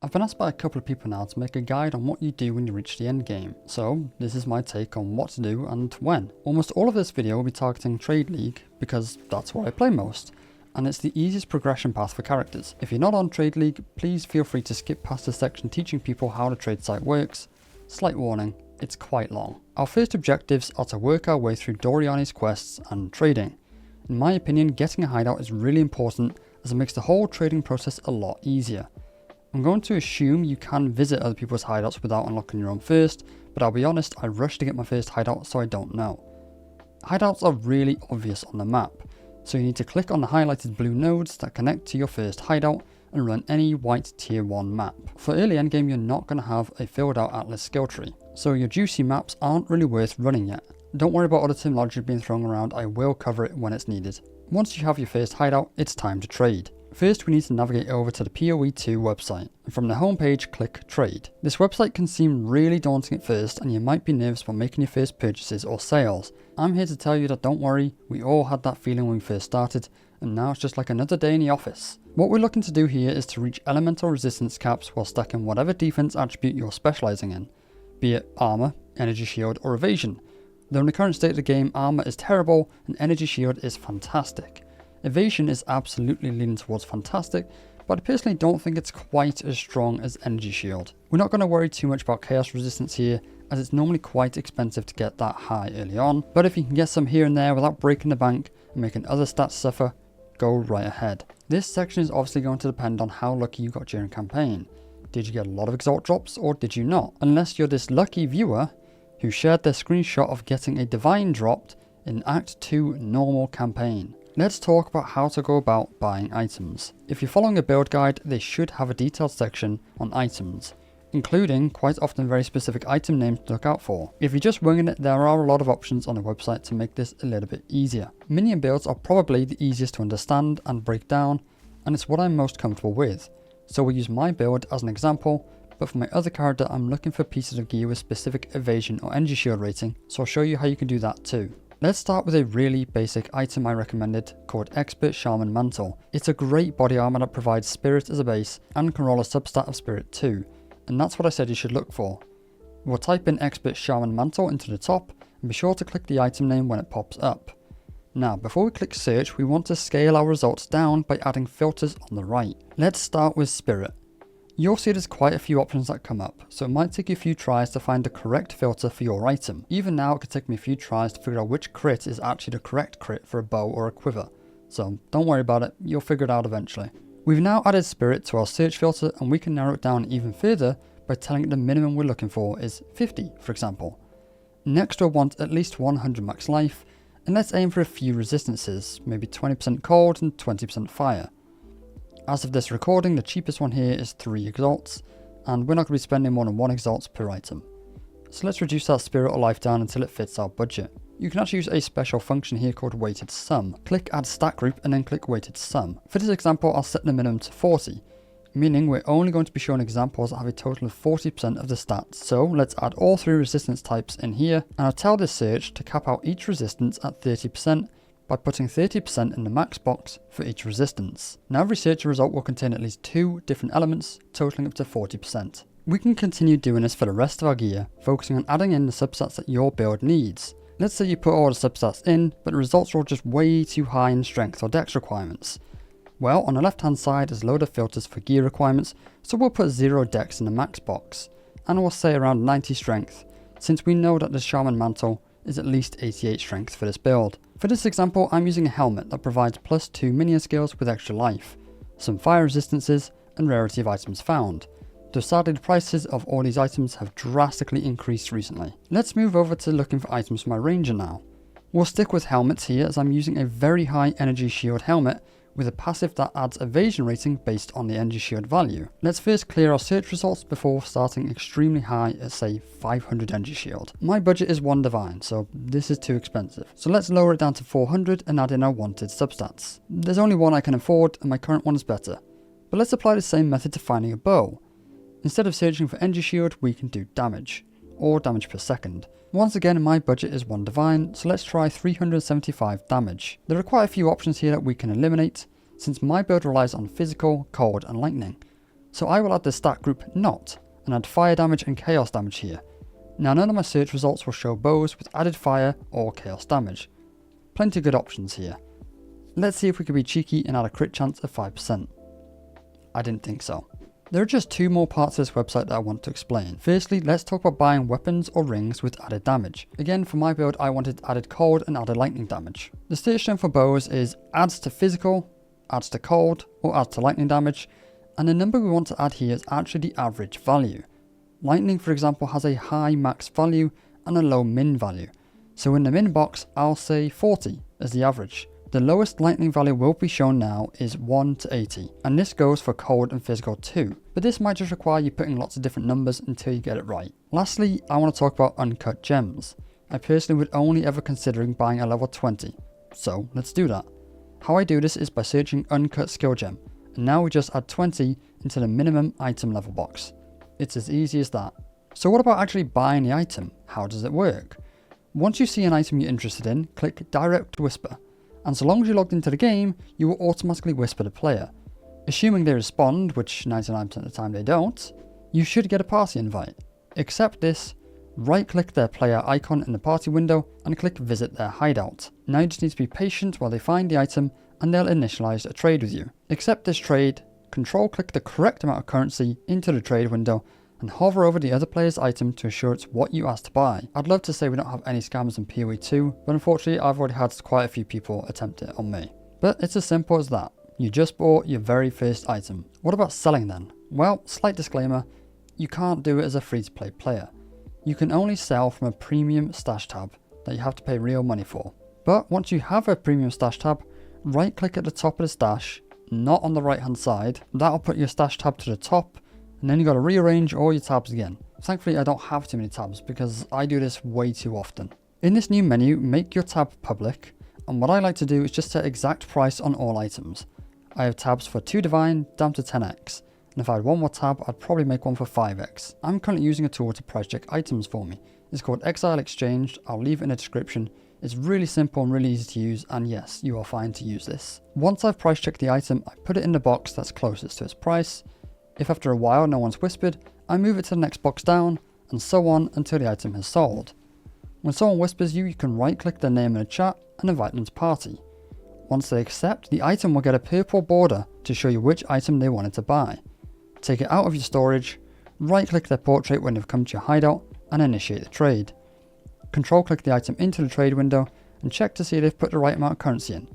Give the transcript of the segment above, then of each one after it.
I've been asked by a couple of people now to make a guide on what you do when you reach the end game, so this is my take on what to do and when. Almost all of this video will be targeting Trade League because that's what I play most, and it's the easiest progression path for characters. If you're not on Trade League, please feel free to skip past the section teaching people how the trade site works. Slight warning, it's quite long. Our first objectives are to work our way through Doriani's quests and trading. In my opinion, getting a hideout is really important as it makes the whole trading process a lot easier. I'm going to assume you can visit other people's hideouts without unlocking your own first, but I'll be honest, I rushed to get my first hideout, so I don't know. Hideouts are really obvious on the map, so you need to click on the highlighted blue nodes that connect to your first hideout and run any white tier 1 map. For early endgame, you're not going to have a filled out atlas skill tree, so your juicy maps aren't really worth running yet. Don't worry about all the terminology being thrown around, I will cover it when it's needed. Once you have your first hideout, it's time to trade. First, we need to navigate over to the POE2 website, and from the homepage, click Trade. This website can seem really daunting at first, and you might be nervous about making your first purchases or sales. I'm here to tell you that don't worry, we all had that feeling when we first started, and now it's just like another day in the office. What we're looking to do here is to reach elemental resistance caps while stacking whatever defense attribute you're specializing in, be it armor, energy shield, or evasion. Though in the current state of the game, armor is terrible, and energy shield is fantastic. Evasion is absolutely leaning towards fantastic, but I personally don't think it's quite as strong as energy shield. We're not going to worry too much about chaos resistance here, as it's normally quite expensive to get that high early on, but if you can get some here and there without breaking the bank and making other stats suffer, go right ahead. This section is obviously going to depend on how lucky you got during campaign. Did you get a lot of exalt drops or did you not? Unless you're this lucky viewer who shared their screenshot of getting a divine dropped in Act 2 normal campaign. Let's talk about how to go about buying items. If you're following a build guide, they should have a detailed section on items, including quite often very specific item names to look out for. If you're just winging it, there are a lot of options on the website to make this a little bit easier. Minion builds are probably the easiest to understand and break down, and it's what I'm most comfortable with. So we'll use my build as an example, but for my other character I'm looking for pieces of gear with specific evasion or energy shield rating, so I'll show you how you can do that too. Let's start with a really basic item I recommended called Expert Shaman Mantle. It's a great body armor that provides spirit as a base and can roll a substat of spirit too, and that's what I said you should look for. We'll type in Expert Shaman Mantle into the top and be sure to click the item name when it pops up. Now before we click search, we want to scale our results down by adding filters on the right. Let's start with spirit. You'll see there's quite a few options that come up, so it might take you a few tries to find the correct filter for your item. Even now it could take me a few tries to figure out which crit is actually the correct crit for a bow or a quiver, so don't worry about it, you'll figure it out eventually. We've now added spirit to our search filter and we can narrow it down even further by telling it the minimum we're looking for is 50 for example. Next we'll want at least 100 max life, and let's aim for a few resistances, maybe 20% cold and 20% fire. As of this recording, the cheapest one here is 3 exalts, and we're not going to be spending more than 1 exalt per item. So let's reduce our spirit or life down until it fits our budget. You can actually use a special function here called weighted sum. Click add stat group and then click weighted sum. For this example, I'll set the minimum to 40, meaning we're only going to be showing examples that have a total of 40% of the stats. So let's add all 3 resistance types in here, and I'll tell this search to cap out each resistance at 30%, by putting 30% in the max box for each resistance. Now every search result will contain at least 2 different elements, totaling up to 40%. We can continue doing this for the rest of our gear, focusing on adding in the substats that your build needs. Let's say you put all the substats in, but the results are all just way too high in strength or dex requirements. Well, on the left hand side is a load of filters for gear requirements, so we'll put 0 dex in the max box, and we'll say around 90 strength, since we know that the Shaman Mantle is at least 88 strength for this build. For this example, I'm using a helmet that provides +2 minion skills with extra life, some fire resistances, and rarity of items found. Though sadly the prices of all these items have drastically increased recently. Let's move over to looking for items for my ranger now. We'll stick with helmets here as I'm using a very high energy shield helmet with a passive that adds evasion rating based on the energy shield value. Let's first clear our search results before starting extremely high at say 500 energy shield. My budget is 1 divine, so this is too expensive. So let's lower it down to 400 and add in our wanted substats. There's only one I can afford and my current one is better. But let's apply the same method to finding a bow. Instead of searching for energy shield, we can do damage, or damage per second. Once again, my budget is 1 divine, so let's try 375 damage. There are quite a few options here that we can eliminate, since my build relies on physical, cold and lightning. So I will add the stat group not, and add fire damage and chaos damage here. Now none of my search results will show bows with added fire or chaos damage. Plenty of good options here. Let's see if we can be cheeky and add a crit chance of 5%. I didn't think so. There are just two more parts of this website that I want to explain. Firstly, let's talk about buying weapons or rings with added damage. Again, for my build, I wanted added cold and added lightning damage. The stage term for bows is adds to physical, adds to cold, or adds to lightning damage, and the number we want to add here is actually the average value. Lightning, for example, has a high max value and a low min value. So in the min box, I'll say 40 as the average. The lowest lightning value will be shown now is 1 to 80, and this goes for cold and physical too, but this might just require you putting lots of different numbers until you get it right. Lastly, I want to talk about uncut gems. I personally would only ever considering buying a level 20, so let's do that. How I do this is by searching uncut skill gem, and now we just add 20 into the minimum item level box. It's as easy as that. So what about actually buying the item? How does it work? Once you see an item you're interested in, click Direct Whisper, and so long as you're logged into the game, you will automatically whisper the player. Assuming they respond, which 99% of the time they don't, you should get a party invite. Accept this, right click their player icon in the party window and click Visit their hideout. Now you just need to be patient while they find the item and they'll initialize a trade with you. Accept this trade, control click the correct amount of currency into the trade window and hover over the other player's item to assure it's what you asked to buy. I'd love to say we don't have any scammers in POE2, but unfortunately I've already had quite a few people attempt it on me. But it's as simple as that. You just bought your very first item. What about selling then? Well, slight disclaimer, you can't do it as a free-to-play player. You can only sell from a premium stash tab that you have to pay real money for. But once you have a premium stash tab, right click at the top of the stash, not on the right hand side, that'll put your stash tab to the top, and then you got to rearrange all your tabs again. Thankfully I don't have too many tabs because I do this way too often. In this new menu, make your tab public, and what I like to do is just set exact price on all items. I have tabs for 2 divine down to 10x, and if I had one more tab I'd probably make one for 5x. I'm currently using a tool to price check items for me. It's called Exile Exchange, I'll leave it in the description. It's really simple and really easy to use, and yes, you are fine to use this. Once I've price checked the item, I put it in the box that's closest to its price. If after a while no one's whispered, I move it to the next box down, and so on until the item has sold. When someone whispers you, you can right click their name in the chat and invite them to party. Once they accept, the item will get a purple border to show you which item they wanted to buy. Take it out of your storage, right click their portrait when they've come to your hideout, and initiate the trade. Control click the item into the trade window and check to see if they've put the right amount of currency in.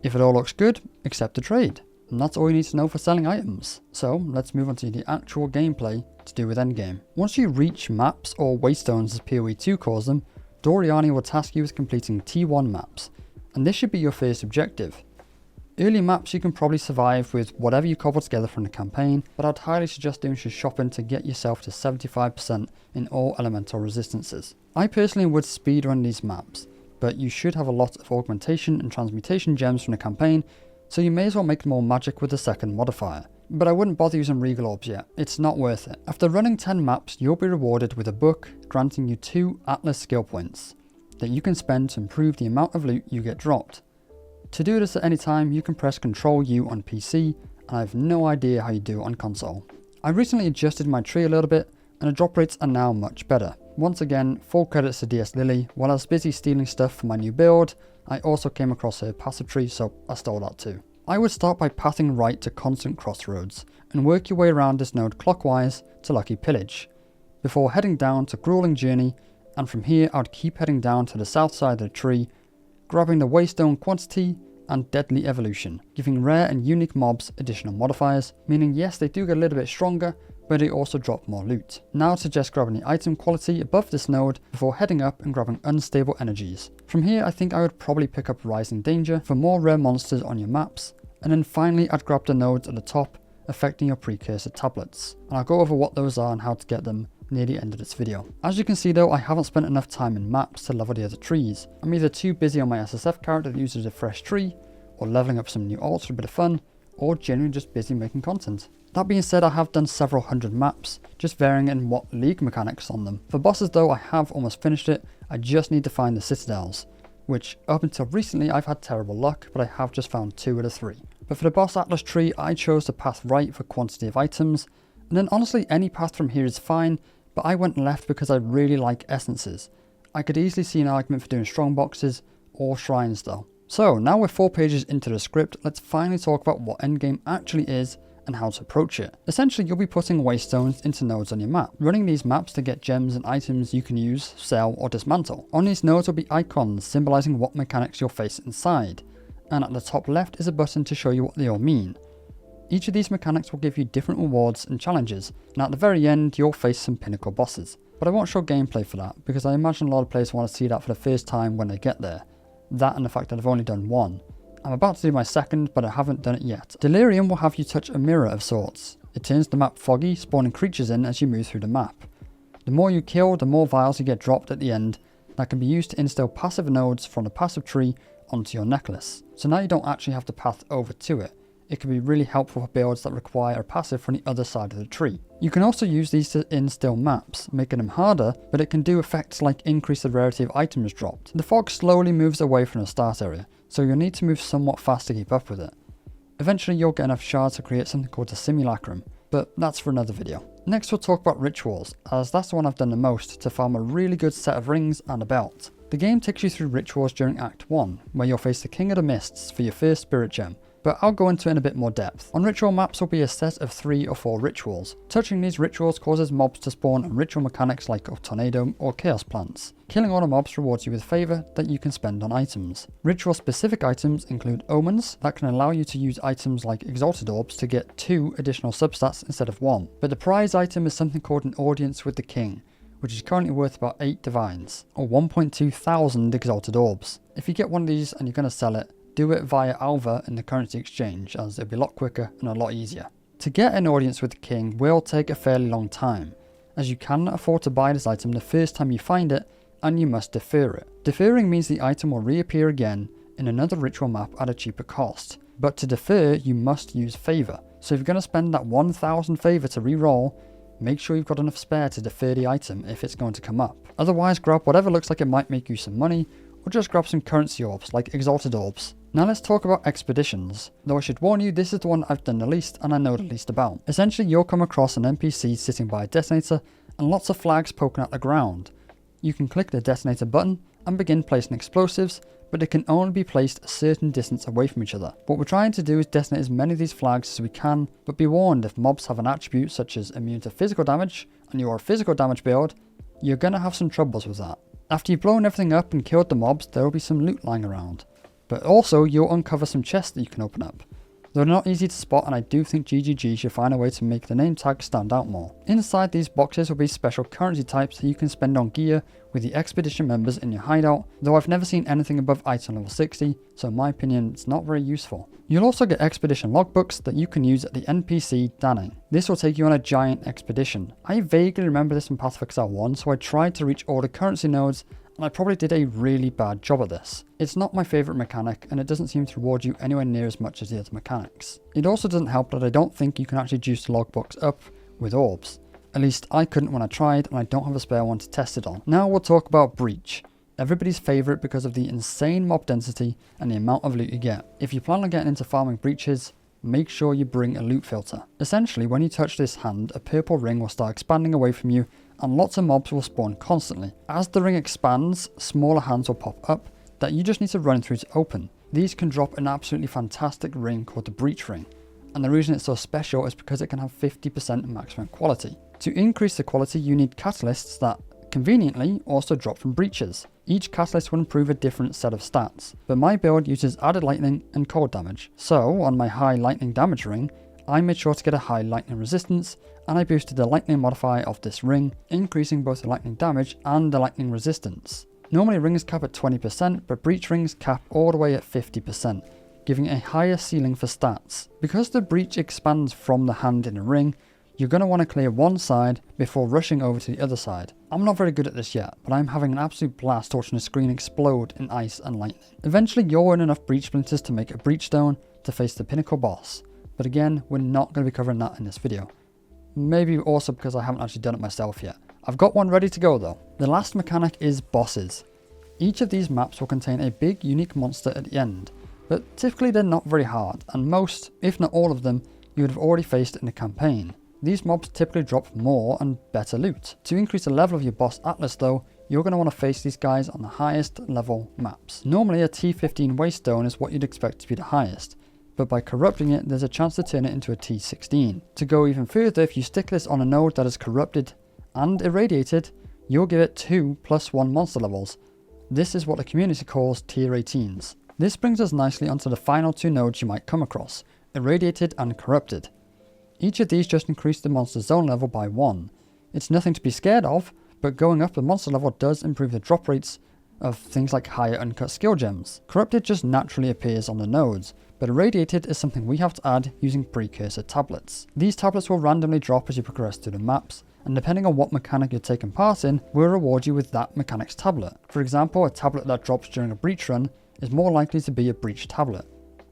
If it all looks good, accept the trade. And that's all you need to know for selling items. So let's move on to the actual gameplay to do with Endgame. Once you reach maps, or waystones as POE2 calls them, Doriani will task you with completing T1 maps, and this should be your first objective. Early maps you can probably survive with whatever you cobble together from the campaign, but I'd highly suggest doing some shopping to get yourself to 75% in all elemental resistances. I personally would speedrun these maps, but you should have a lot of augmentation and transmutation gems from the campaign, so you may as well make them all magic with the second modifier. But I wouldn't bother using Regal Orbs yet, it's not worth it. After running 10 maps, you'll be rewarded with a book granting you 2 Atlas skill points that you can spend to improve the amount of loot you get dropped. To do this at any time, you can press Ctrl U on PC, and I have no idea how you do it on console. I recently adjusted my tree a little bit, and the drop rates are now much better. Once again, full credits to DS Lily. While I was busy stealing stuff for my new build, I also came across her passive tree, so I stole that too. I would start by pathing right to Constant Crossroads, and work your way around this node clockwise to Lucky Pillage, before heading down to Grueling Journey, and from here I would keep heading down to the south side of the tree, grabbing the Waystone Quantity and Deadly Evolution, giving rare and unique mobs additional modifiers, meaning yes they do get a little bit stronger, but they also drop more loot. Now I'd suggest grabbing the item quality above this node before heading up and grabbing Unstable Energies. From here I think I would probably pick up Rising Danger for more rare monsters on your maps, and then finally I'd grab the nodes at the top affecting your Precursor Tablets, and I'll go over what those are and how to get them near the end of this video. As you can see though, I haven't spent enough time in maps to level the other trees. I'm either too busy on my SSF character that uses a fresh tree, or leveling up some new alts for a bit of fun, or genuinely just busy making content. That being said, I have done several hundred maps, just varying in what league mechanics on them. For bosses though, I have almost finished it, I just need to find the citadels, which up until recently I've had terrible luck, but I have just found 2 of the 3. But for the boss Atlas tree, I chose to path right for quantity of items, And then honestly any path from here is fine, but I went left because I really like essences. I could easily see an argument for doing strongboxes or shrines though. So now we're 4 pages into the script, let's finally talk about what Endgame actually is and how to approach it. Essentially you'll be putting waystones into nodes on your map, running these maps to get gems and items you can use, sell or dismantle. On these nodes will be icons symbolising what mechanics you'll face inside, and at the top left is a button to show you what they all mean. Each of these mechanics will give you different rewards and challenges, and at the very end you'll face some pinnacle bosses. But I won't show gameplay for that, because I imagine a lot of players want to see that for the first time when they get there. That and the fact that I've only done one. I'm about to do my second, but I haven't done it yet. Delirium will have you touch a mirror of sorts. It turns the map foggy, spawning creatures in as you move through the map. The more you kill, the more vials you get dropped at the end that can be used to instill passive nodes from the passive tree onto your necklace. So now you don't actually have to path over to it. It can be really helpful for builds that require a passive from the other side of the tree. You can also use these to instill maps, making them harder, but it can do effects like increase the rarity of items dropped. The fog slowly moves away from the start area, so you'll need to move somewhat fast to keep up with it. Eventually you'll get enough shards to create something called a simulacrum, but that's for another video. Next we'll talk about rituals, as that's the one I've done the most to farm a really good set of rings and a belt. The game takes you through rituals during Act 1, where you'll face the King of the Mists for your first spirit gem, but I'll go into it in a bit more depth. On ritual maps will be a set of 3 or 4 rituals. Touching these rituals causes mobs to spawn on ritual mechanics like a tornado or chaos plants. Killing all the mobs rewards you with favour that you can spend on items. Ritual specific items include omens that can allow you to use items like exalted orbs to get 2 additional substats instead of 1. But the prize item is something called an audience with the king, which is currently worth about 8 divines, or 1.2 thousand exalted orbs. If you get one of these and you're going to sell it, do it via Alva in the currency exchange, as it'll be a lot quicker and a lot easier. To get an audience with the king will take a fairly long time, as you cannot afford to buy this item the first time you find it, and you must defer it. Deferring means the item will reappear again in another ritual map at a cheaper cost, but to defer you must use favour. So if you're going to spend that 1000 favour to re-roll, make sure you've got enough spare to defer the item if it's going to come up. Otherwise grab whatever looks like it might make you some money, or just grab some currency orbs like exalted orbs. Now let's talk about expeditions, though I should warn you this is the one I've done the least and I know the least about. Essentially you'll come across an NPC sitting by a detonator and lots of flags poking out the ground. You can click the detonator button and begin placing explosives, but they can only be placed a certain distance away from each other. What we're trying to do is detonate as many of these flags as we can, but be warned if mobs have an attribute such as immune to physical damage and you're a physical damage build, you're going to have some troubles with that. After you've blown everything up and killed the mobs, there will be some loot lying around. But also, you'll uncover some chests that you can open up. Though they're not easy to spot, and I do think GGG should find a way to make the name tag stand out more. Inside these boxes will be special currency types that you can spend on gear with the expedition members in your hideout, though I've never seen anything above item level 60, so in my opinion it's not very useful. You'll also get expedition logbooks that you can use at the NPC Danning. This will take you on a giant expedition. I vaguely remember this in Path of Exile 1, so I tried to reach all the currency nodes, and I probably did a really bad job at this. It's not my favourite mechanic, and it doesn't seem to reward you anywhere near as much as the other mechanics. It also doesn't help that I don't think you can actually juice the logbooks up with orbs. At least I couldn't when I tried, and I don't have a spare one to test it on. Now we'll talk about Breach. Everybody's favourite because of the insane mob density and the amount of loot you get. If you plan on getting into farming breaches, make sure you bring a loot filter. Essentially, when you touch this hand, a purple ring will start expanding away from you, and lots of mobs will spawn constantly. As the ring expands, smaller hands will pop up that you just need to run through to open. These can drop an absolutely fantastic ring called the Breach Ring, and the reason it's so special is because it can have 50% maximum quality. To increase the quality, you need catalysts that, conveniently, also drop from breaches. Each catalyst will improve a different set of stats, but my build uses added lightning and cold damage. So, on my high lightning damage ring, I made sure to get a high lightning resistance, and I boosted the lightning modifier of this ring, increasing both the lightning damage and the lightning resistance. Normally rings cap at 20%, but breach rings cap all the way at 50%, giving a higher ceiling for stats. Because the breach expands from the hand in a ring, you're going to want to clear one side before rushing over to the other side. I'm not very good at this yet, but I'm having an absolute blast watching the screen explode in ice and lightning. Eventually you'll earn enough breach splinters to make a breach stone to face the pinnacle boss, but again, we're not going to be covering that in this video. Maybe also because I haven't actually done it myself yet. I've got one ready to go though. The last mechanic is bosses. Each of these maps will contain a big unique monster at the end, but typically they're not very hard, and most, if not all of them, you would have already faced in the campaign. These mobs typically drop more and better loot. To increase the level of your boss atlas though, you're going to want to face these guys on the highest level maps. Normally a T15 Waystone is what you'd expect to be the highest, but by corrupting it there's a chance to turn it into a T16. To go even further, if you stick this on a node that is corrupted and irradiated, you'll give it 2 + 1 monster levels. This is what the community calls tier 18s. This brings us nicely onto the final 2 nodes you might come across, irradiated and corrupted. Each of these just increase the monster zone level by 1. It's nothing to be scared of, but going up the monster level does improve the drop rates of things like higher uncut skill gems. Corrupted just naturally appears on the nodes, but irradiated is something we have to add using Precursor Tablets. These tablets will randomly drop as you progress through the maps, and depending on what mechanic you're taking part in, will reward you with that mechanic's tablet. For example, a tablet that drops during a breach run is more likely to be a breach tablet.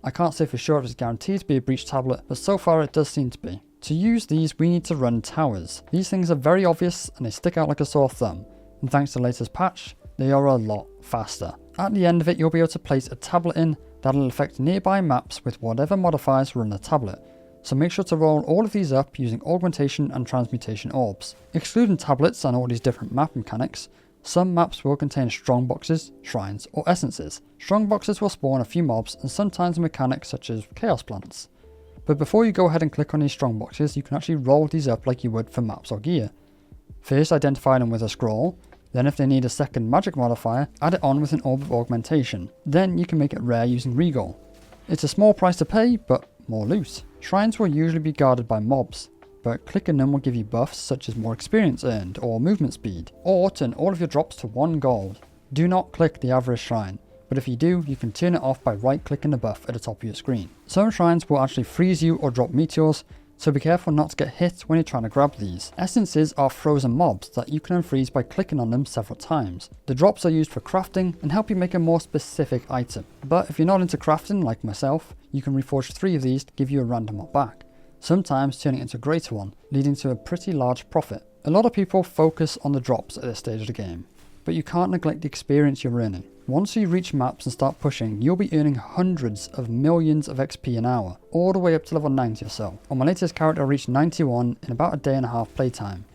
I can't say for sure if it's guaranteed to be a breach tablet, but so far it does seem to be. To use these, we need to run towers. These things are very obvious and they stick out like a sore thumb, and thanks to the latest patch, they are a lot faster. At the end of it, you'll be able to place a tablet in that'll affect nearby maps with whatever modifiers run the tablet, so make sure to roll all of these up using augmentation and transmutation orbs. Excluding tablets and all these different map mechanics, some maps will contain strongboxes, shrines, or essences. Strongboxes will spawn a few mobs and sometimes mechanics such as chaos plants. But before you go ahead and click on these strongboxes, you can actually roll these up like you would for maps or gear. First identify them with a scroll, then if they need a second magic modifier, add it on with an orb of augmentation. Then you can make it rare using regal. It's a small price to pay, but more loot. Shrines will usually be guarded by mobs, but clicking them will give you buffs such as more experience earned or movement speed, or turn all of your drops to 1 gold. Do not click the average shrine, but if you do, you can turn it off by right clicking the buff at the top of your screen. Some shrines will actually freeze you or drop meteors, so be careful not to get hit when you're trying to grab these. Essences are frozen mobs that you can unfreeze by clicking on them several times. The drops are used for crafting and help you make a more specific item. But if you're not into crafting like myself, you can reforge 3 of these to give you a random mob back, sometimes turning it into a greater one, leading to a pretty large profit. A lot of people focus on the drops at this stage of the game, but you can't neglect the experience you're earning. Once you reach maps and start pushing, you'll be earning hundreds of millions of XP an hour, all the way up to level 90 or so. On my latest character I reached 91 in about a day and a half playtime.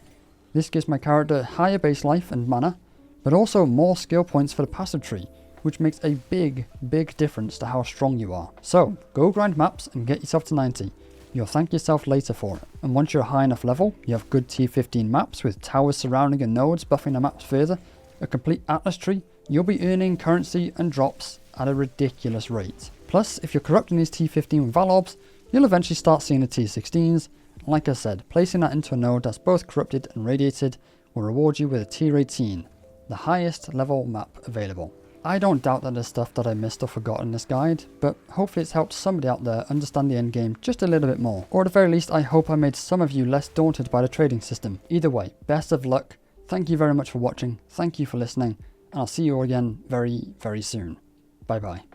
This gives my character higher base life and mana, but also more skill points for the passive tree, which makes a big difference to how strong you are. So, go grind maps and get yourself to 90. You'll thank yourself later for it. And once you're a high enough level, you have good tier 15 maps with towers surrounding and nodes buffing the maps further, a complete atlas tree, you'll be earning currency and drops at a ridiculous rate. Plus, if you're corrupting these T15 with Val orbs, you'll eventually start seeing the T16s. Like I said, placing that into a node that's both corrupted and radiated will reward you with a tier 18, the highest level map available. I don't doubt that there's stuff that I missed or forgot in this guide, but hopefully it's helped somebody out there understand the endgame just a little bit more. Or at the very least, I hope I made some of you less daunted by the trading system. Either way, best of luck. Thank you very much for watching, thank you for listening, and I'll see you all again very soon. Bye bye.